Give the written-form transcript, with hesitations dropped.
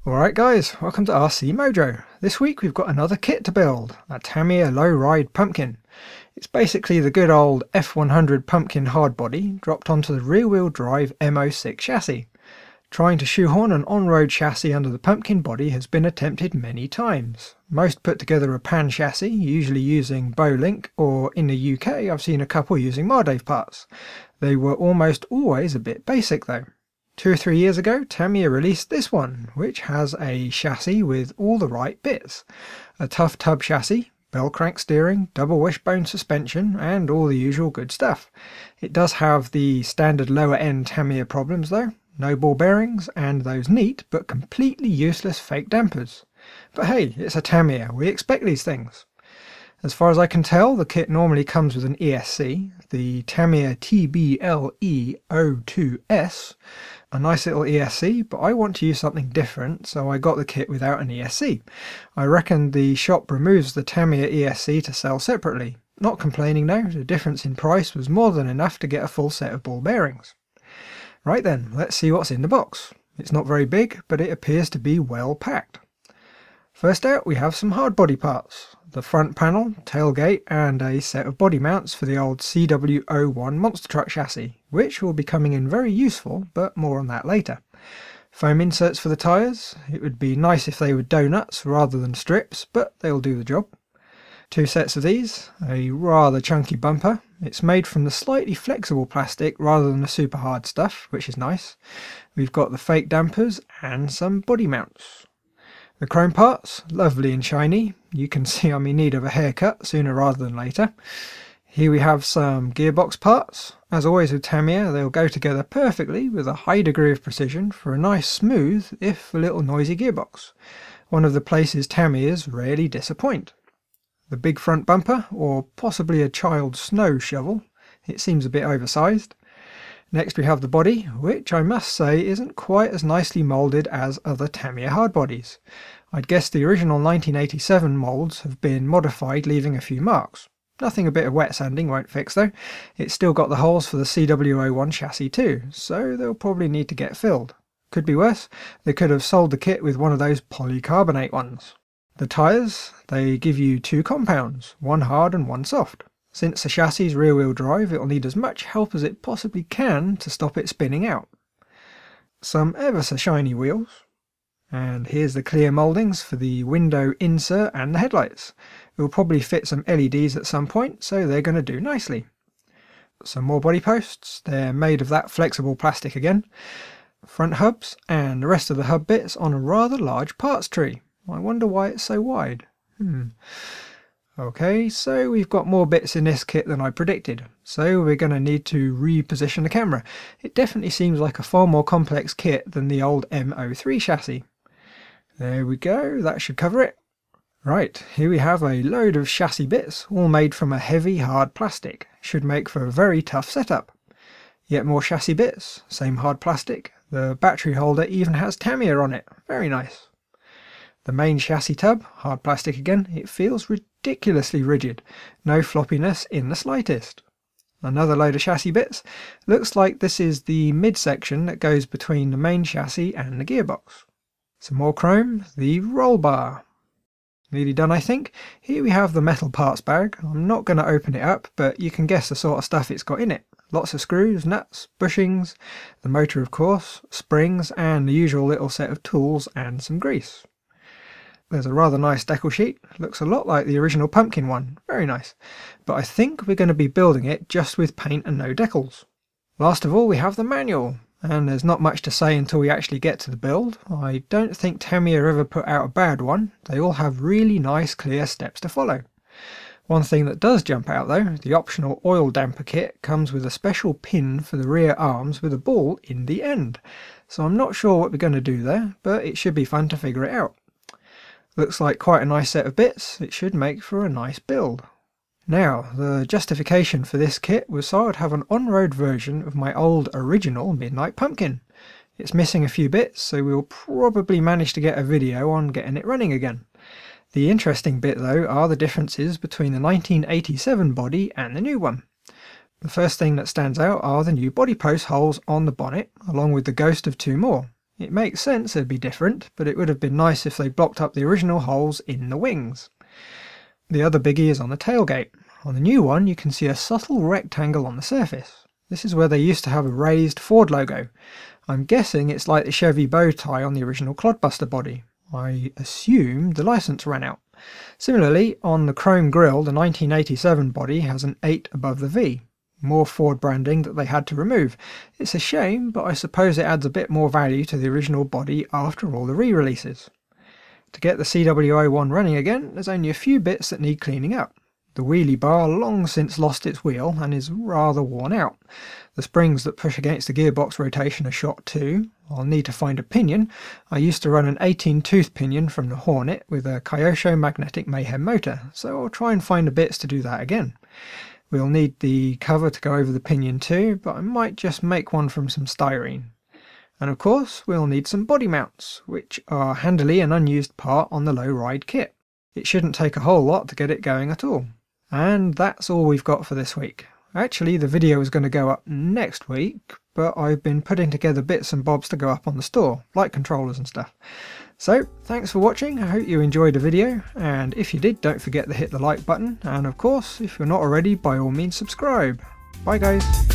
Alright guys, welcome to RC Mojo. This week we've got another kit to build, a Tamiya Lowride pumpkin. It's basically the good old F100 pumpkin hardbody dropped onto the rear-wheel drive M06 chassis. Trying to shoehorn an on-road chassis under the pumpkin body has been attempted many times. Most put together a pan chassis, usually using Bowlink, or in the UK I've seen a couple using Gearbox Parts. They were almost always a bit basic though. 2 or 3 years ago, Tamiya released this one, which has a chassis with all the right bits. A tough tub chassis, bell crank steering, double wishbone suspension, and all the usual good stuff. It does have the standard lower end Tamiya problems though, no ball bearings, and those neat but completely useless fake dampers. But hey, it's a Tamiya, we expect these things. As far as I can tell, the kit normally comes with an ESC, the Tamiya TBLE02S, a nice little ESC, but I want to use something different, so I got the kit without an ESC. I reckon the shop removes the Tamiya ESC to sell separately. Not complaining though, the difference in price was more than enough to get a full set of ball bearings. Right then, let's see what's in the box. It's not very big, but it appears to be well packed. First out we have some hard body parts. The front panel, tailgate, and a set of body mounts for the old CW01 monster truck chassis, which will be coming in very useful, but more on that later. Foam inserts for the tyres. It would be nice if they were donuts rather than strips, but they'll do the job. 2 sets of these, a rather chunky bumper. It's made from the slightly flexible plastic rather than the super hard stuff, which is nice. We've got the fake dampers and some body mounts. The chrome parts, lovely and shiny. You can see I'm in need of a haircut sooner rather than later. Here we have some gearbox parts. As always with Tamiya, they'll go together perfectly with a high degree of precision for a nice smooth, if a little noisy gearbox. One of the places Tamiyas rarely disappoint. The big front bumper, or possibly a child's snow shovel. It seems a bit oversized. Next we have the body, which I must say isn't quite as nicely moulded as other Tamiya hardbodies. I'd guess the original 1987 moulds have been modified, leaving a few marks. Nothing a bit of wet sanding won't fix though. It's still got the holes for the CW01 chassis too, so they'll probably need to get filled. Could be worse, they could have sold the kit with one of those polycarbonate ones. The tyres, they give you 2 compounds, one hard and one soft. Since the chassis is rear-wheel drive, it'll need as much help as it possibly can to stop it spinning out. Some ever so shiny wheels. And here's the clear mouldings for the window insert and the headlights. We'll probably fit some LEDs at some point, so they're going to do nicely. Some more body posts. They're made of that flexible plastic again. Front hubs, and the rest of the hub bits on a rather large parts tree. I wonder why it's so wide. Okay, so we've got more bits in this kit than I predicted, so we're going to need to reposition the camera. It definitely seems like a far more complex kit than the old M03 chassis. There we go, that should cover it. Right, here we have a load of chassis bits, all made from a heavy hard plastic. Should make for a very tough setup. Yet more chassis bits, same hard plastic. The battery holder even has Tamiya on it, very nice. The main chassis tub, hard plastic again, it feels ridiculously rigid, no floppiness in the slightest. Another load of chassis bits. Looks like this is the midsection that goes between the main chassis and the gearbox. Some more chrome, the roll bar. Nearly done I think. Here we have the metal parts bag. I'm not going to open it up, but you can guess the sort of stuff it's got in it. Lots of screws, nuts, bushings, the motor of course, springs, and the usual little set of tools and some grease. There's a rather nice decal sheet, looks a lot like the original pumpkin one, very nice, but I think we're going to be building it just with paint and no decals. Last of all we have the manual, and there's not much to say until we actually get to the build. I don't think Tamiya ever put out a bad one, they all have really nice clear steps to follow. One thing that does jump out though, the optional oil damper kit comes with a special pin for the rear arms with a ball in the end, so I'm not sure what we're going to do there, but it should be fun to figure it out. Looks like quite a nice set of bits, it should make for a nice build. Now, the justification for this kit was so I'd have an on-road version of my old original Midnight Pumpkin. It's missing a few bits, so we'll probably manage to get a video on getting it running again. The interesting bit though are the differences between the 1987 body and the new one. The first thing that stands out are the new body post holes on the bonnet, along with the ghost of 2 more. It makes sense it'd be different, but it would have been nice if they blocked up the original holes in the wings. The other biggie is on the tailgate. On the new one you can see a subtle rectangle on the surface. This is where they used to have a raised Ford logo. I'm guessing it's like the Chevy bow tie on the original Clodbuster body. I assume the license ran out. Similarly, on the chrome grille, the 1987 body has an 8 above the V. More Ford branding that they had to remove. It's a shame, but I suppose it adds a bit more value to the original body after all the re-releases. To get the CWI1 running again, there's only a few bits that need cleaning up. The wheelie bar long since lost its wheel and is rather worn out. The springs that push against the gearbox rotation are shot too. I'll need to find a pinion. I used to run an 18-tooth pinion from the Hornet with a Kyosho magnetic Mayhem motor, so I'll try and find the bits to do that again. We'll need the cover to go over the pinion too, but I might just make one from some styrene. And of course we'll need some body mounts, which are handily an unused part on the Lowride kit. It shouldn't take a whole lot to get it going at all. And that's all we've got for this week. Actually, the video is going to go up next week, but I've been putting together bits and bobs to go up on the store, like controllers and stuff. So, thanks for watching, I hope you enjoyed the video, and if you did, don't forget to hit the like button, and of course, if you're not already, by all means subscribe. Bye guys!